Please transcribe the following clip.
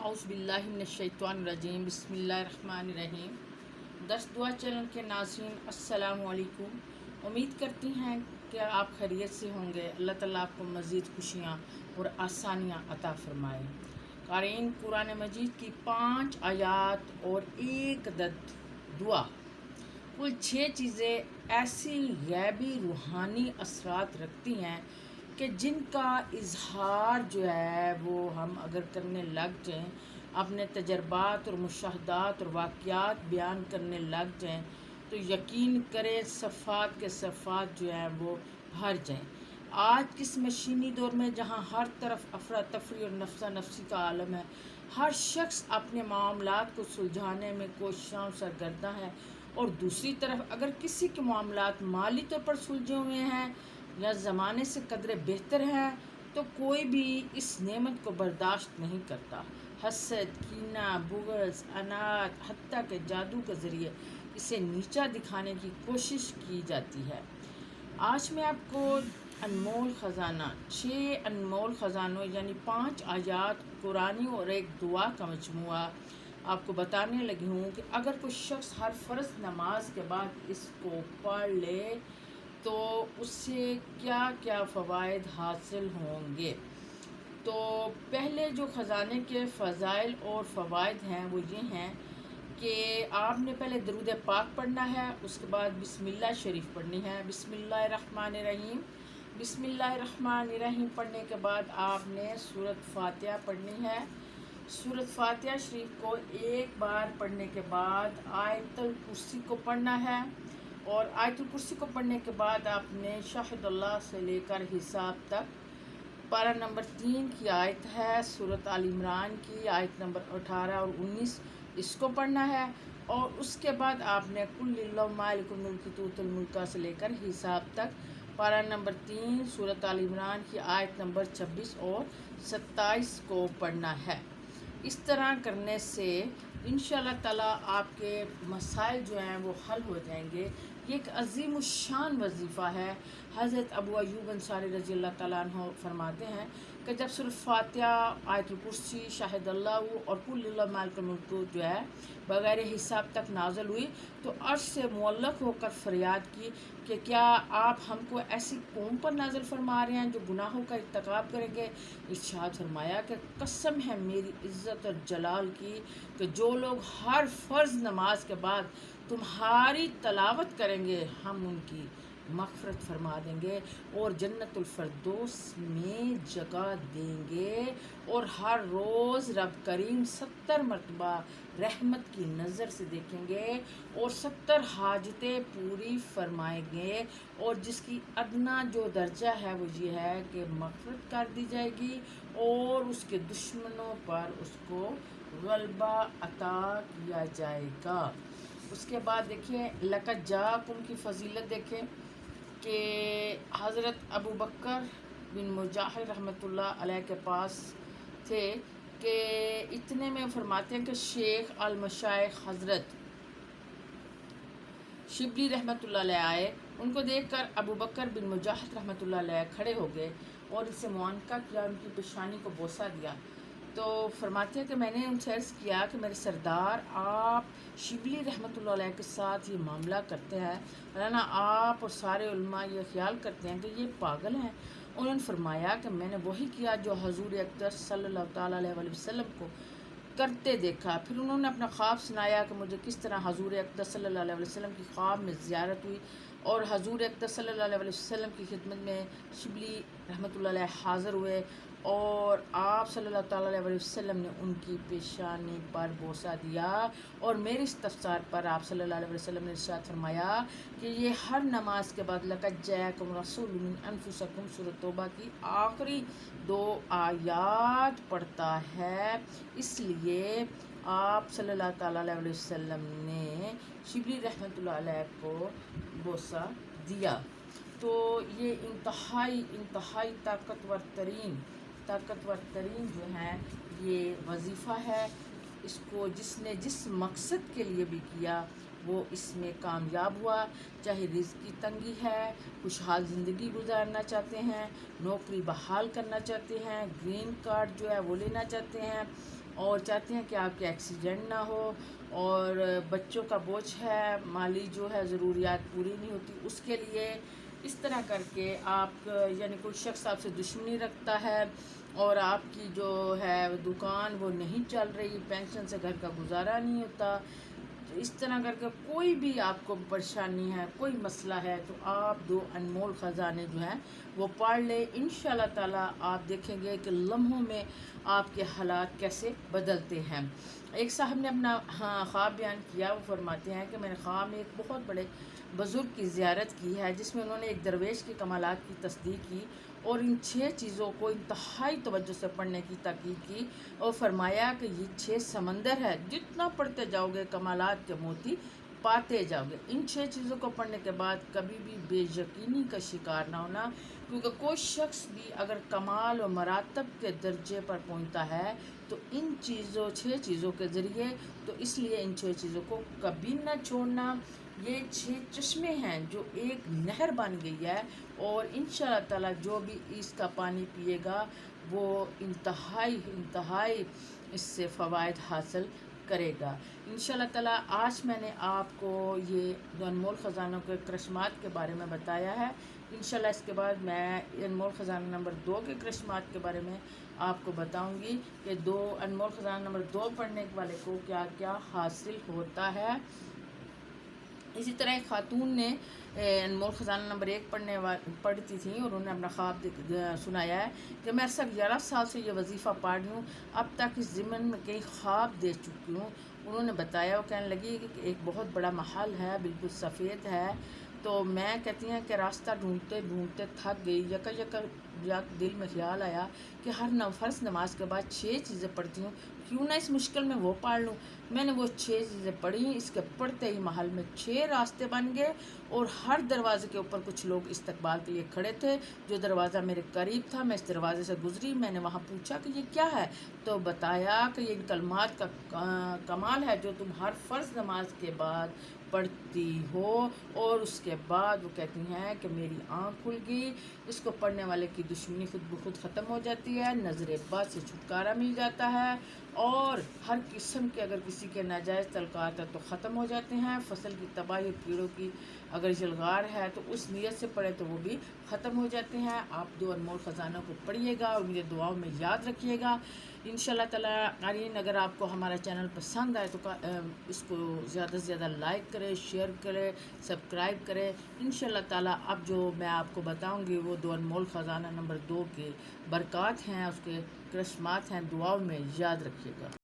औज़ बिल्लाहि मिनश्शैतानिर्रजीम बिस्मिल्लाहिर्रहमानिर्रहीम। दस दुआ चैनल के नाज़रीन अस्सलामु अलैकुम। उम्मीद करती हैं कि आप खैरियत से होंगे। अल्लाह ताला आपको मज़ीद खुशियाँ और आसानियाँ अता फ़रमाए। क़ारीन, कुरान मजीद की 5 आयात और एक अदद दुआ, कुल 6 चीज़ें ऐसी गैबी रूहानी असरात रखती हैं कि जिनका इजहार जो है वो हम अगर करने लग जाएं, अपने तजर्बात और मुशाहदात और वाक़यात बयान करने लग जाएं, तो यकीन करें सफ़ात के सफ़ात जो हैं वो भर जाएं। आज किस मशीनी दौर में जहाँ हर तरफ अफरा तफरी और नफ्सा नफसी का आलम है, हर शख्स अपने मामलात को सुलझाने में कोशिशों सरगर्दा है, और दूसरी तरफ अगर किसी के मामलात माली तौर पर सुलझे हुए हैं या ज़माने से कदरे बेहतर हैं, तो कोई भी इस नेमत को बर्दाश्त नहीं करता। हसद, कीना, बुग़्ज़, अनात, हत्ता के जादू के ज़रिए इसे नीचा दिखाने की कोशिश की जाती है। आज मैं आपको अनमोल ख़जाना 6 अनमोल ख़जानों यानी 5 आयात कुरानी और एक दुआ का मजमुआ आपको बताने लगी हूँ कि अगर कोई शख्स हर फ़र्ज़ नमाज के बाद इसको पढ़ ले तो उससे क्या क्या फ़वाइद हासिल होंगे। तो पहले जो ख़जाने के फ़ज़ाइल और फ़वाइद हैं वो ये हैं कि आपने पहले दरूद पाक पढ़ना है, उसके बाद बिस्मिल्लाह शरीफ पढ़नी है। बिस्मिल्लाहिर्रहमानिर्रहीम बिस्मिल्लाहिर्रहमानिर्रहीम पढ़ने के बाद आपने सूरत फ़ातिहा पढ़नी है। सूरत फ़ातिहा शरीफ को एक बार पढ़ने के बाद आयतुल कुर्सी को पढ़ना है, और आयतुल कुर्सी को पढ़ने के बाद आपने शाहिदुल्लाह से लेकर हिसाब तक पारा नंबर 3 की आयत है सूरत आल इमरान की आयत नंबर 18 और 19, इसको पढ़ना है। और उसके बाद आपने कुल्लिल्लाहु मालिकुल मुल्की तूतिल मुल्का से लेकर हिसाब तक पारा नंबर 3 सूरत आल इमरान की आयत नंबर 26 और 27 को पढ़ना है। इस तरह करने से इंशाअल्लाह ताला आपके मसाइल जो हैं वो हल हो जाएंगे। ये एक अजीम शान वजीफ़ा है। हज़रत अबू अय्यूब अंसारी रज़ी अल्लाह ताला अन्हु फरमाते हैं कि जब सूरत फ़ातिहा, आयतुल कुर्सी, शाहिदल्लाहु और कुल्लिल्लाहु मालिकुल मुल्क जो है बग़ैर हिसाब तक नाज़िल हुई, तो अर्श से मुअल्लक़ होकर फ़रियाद की कि क्या आप हमको ऐसी कौम पर नाज़िल फरमा रहे हैं जो गुनाहों का इर्तिकाब करेंगे। इरशाद फरमाया कि कसम है मेरी इज़्ज़त और जलाल की कि जो लोग हर फ़र्ज़ नमाज के बाद तुम्हारी तलावत करेंगे, हम उनकी मग़फ़िरत फरमा देंगे और जन्नतुल फ़िरदौस में जगह देंगे, और हर रोज़ रब करीम 70 मरतबा रहमत की नज़र से देखेंगे और 70 हाजतें पूरी फरमाएंगे, और जिसकी अदना जो दर्जा है वो ये है कि मग़फ़िरत कर दी जाएगी और उसके दुश्मनों पर उसको गलबा अता किया जाएगा। उसके बाद देखिए लक़द जाकुम की फ़जीलत देखें कि हज़रत अबू बकर बिन मुजाहिद रहमतुल्लाह अलैह के पास थे कि इतने में फरमाते हैं कि शेख अल मशाइख हज़रत शिबली रहमतुल्लाह अलैह आए। उनको देखकर अबू बकर बिन मुजाहिद रहमतुल्लाह अलैह खड़े हो गए और इनसे मुआनका किया, उनकी पेशानी को बोसा दिया। तो फरमाते हैं कि मैंने उनसे अर्ज़ किया कि मेरे सरदार, आप शिबली रहमतुल्लाह अलैह के साथ ये मामला करते हैं, वरना आप और सारे उलमा ये ख्याल करते हैं कि ये पागल हैं। उन्होंने फरमाया कि मैंने वही किया जो हजूर अक़दस सल्लल्लाहु ताला अलैहि वसल्लम को करते देखा। फिर उन्होंने अपना ख्वाब सुनाया कि मुझे किस तरह हजूर अक़दस सल्लल्लाहु अलैहि वसल्लम की ख्वाब में ज़ियारत हुई, और हजूर अक़दस सल्लल्लाहु अलैहि वसल्लम की खिदमत में शिबली रहमतुल्लाह अलैह हाज़िर हुए, और आप सल्लल्लाहु ताला अलैहि वसल्लम ने उनकी पेशानी पर बोसा दिया। और मेरे इस्तफ़सार पर आप सल्लल्लाहु अलैहि वसल्लम ने इरशाद फरमाया कि ये हर नमाज के बाद लक़द जाअकुम रसूलुम मिन अनफुसिकुम सूरत तौबा की आखिरी 2 आयात पढ़ता है। इसलिए आप सल्लल्लाहु ताला अलैहि वसल्लम ने शिबली रहमतुल्लाह अलैह को बोसा दिया। तो ये इंतहाई ताकतवर तरीन जो है ये वजीफ़ा है। इसको जिसने जिस मकसद के लिए भी किया वो इसमें कामयाब हुआ। चाहे रिज़्क़ की तंगी है, खुशहाल ज़िंदगी गुजारना चाहते हैं, नौकरी बहाल करना चाहते हैं, ग्रीन कार्ड जो है वो लेना चाहते हैं, اور چاہتے ہیں کہ آپ کے ایکسیڈنٹ نہ ہو، اور بچوں کا بوجھ ہے، مالی جو ہے ضروریات پوری نہیں ہوتی، اس کے لیے اس طرح کر کے آپ یعنی کوئی شخص آپ سے دشمنی رکھتا ہے اور آپ کی جو ہے دکان وہ نہیں چل رہی، پینشن سے گھر کا گزارا نہیں ہوتا، اس طرح کر کے کوئی بھی آپ کو پریشانی ہے، کوئی مسئلہ ہے، تو آپ دو انمول خزانے جو ہیں وہ پڑھ لیں، انشاءاللہ تعالی آپ دیکھیں گے کہ لمحوں میں آپ کے حالات کیسے بدلتے ہیں۔ ایک صاحب نے اپنا خواب بیان کیا، وہ فرماتے ہیں کہ میں نے خواب میں ایک بہت بڑے بزرگ کی زیارت کی ہے، جس میں انہوں نے ایک درویش کے کمالات کی تصدیق کی اور ان 6 چیزوں کو انتہائی توجہ سے پڑھنے کی تاکید کی، اور فرمایا کہ یہ 6 سمندر ہے، جتنا پڑھتے جاؤ گے کمالات کے موتی پاتے جاؤ گے۔ ان 6 چیزوں کو پڑھنے کے بعد کبھی بھی بے یقینی کا شکار نہ ہونا، کیونکہ کوئی شخص بھی اگر کمال و مراتب کے درجے پر پہنچتا ہے تو ان 6 چیزوں کے ذریعے، تو اس لیے ان 6 چیزوں کو کبھی نہ چھوڑنا۔ یہ 6 چشمے ہیں جو ایک نہر بن گئی ہے، اور انشاءاللہ تعالی جو بھی اس کا پانی پیے گا وہ انتہائی اس سے فوائد حاصل کرے گا انشاءاللہ تعالی۔ آج میں نے آپ کو یہ دو انمول خزانوں کے کرشمات کے بارے میں بتایا ہے، انشاءاللہ اس کے بعد میں انمول خزانہ نمبر 2 کے کرشمات کے بارے میں آپ کو بتاؤں گی کہ انمول خزانہ نمبر 2 پڑھنے والے کو کیا کیا حاصل ہوتا ہے۔ اسی طرح ایک خاتون نے انمول خزانہ نمبر 1 پڑھتی تھیں، اور انہوں نے اپنا خواب سنایا ہے کہ میں سب 11 سال سے یہ وظیفہ پڑھ رہی ہوں، اب تک اس ضمن میں کئی خواب دیکھ چکی ہوں۔ انہوں نے بتایا، وہ کہنے لگی کہ ایک بہت بڑا محل ہے، بالکل سفید ہے، تو میں کہتی ہیں کہ راستہ ڈھونڈتے ڈھونڈتے تھک گئی، یکا دل میں خیال آیا کہ ہر فرض نماز کے بعد 6 چیزیں پڑھتی ہوں، کیوں نہ اس مشکل میں وہ پڑھ لوں۔ میں نے وہ 6 چیزیں پڑھی، اس کے پڑھتے ہی محل میں 6 راستے بن گئے، اور ہر دروازے کے اوپر کچھ لوگ استقبال کے لیے کھڑے تھے۔ جو دروازہ میرے قریب تھا، میں اس دروازے سے گزری، میں نے وہاں پوچھا کہ یہ کیا ہے، تو بتایا کہ یہ ان کلمات کا کمال ہے جو تم ہر فرض نماز کے بعد پڑھتی ہو، اور اس کے بعد وہ کہتی ہیں کہ میری آنکھ کھل گئی، اس کو پڑھنے والے کی دشمنی خود بخود ختم ہو جاتی ہے، نظر بد سے چھٹکارا مل جاتا ہے، اور ہر قسم کے اگر کسی کے ناجائز تعلقات ہیں تو ختم ہو جاتے ہیں، فصل کی تباہی اور کیڑوں کی اگر شلغار ہے تو اس نیت سے پڑھے تو وہ بھی ختم ہو جاتے ہیں۔ آپ دو انمول خزانوں کو پڑھیے گا اور مجھے دعاؤں میں یاد رکھیے گا انشاءاللہ تعالی۔ ناظرین، اگر آپ کو ہمارا چینل پسند آئے تو اس کو زیادہ سے زیادہ لائک کریں، شیئر کریں، سبسکرائب کریں انشاءاللہ تعالی۔ اب جو میں آپ کو بتاؤں گی وہ دو انمول خزانہ نمبر 2 کے برکات ہیں، اس کے کرشمات ہیں، دعاؤں میں یاد رکھیے گا۔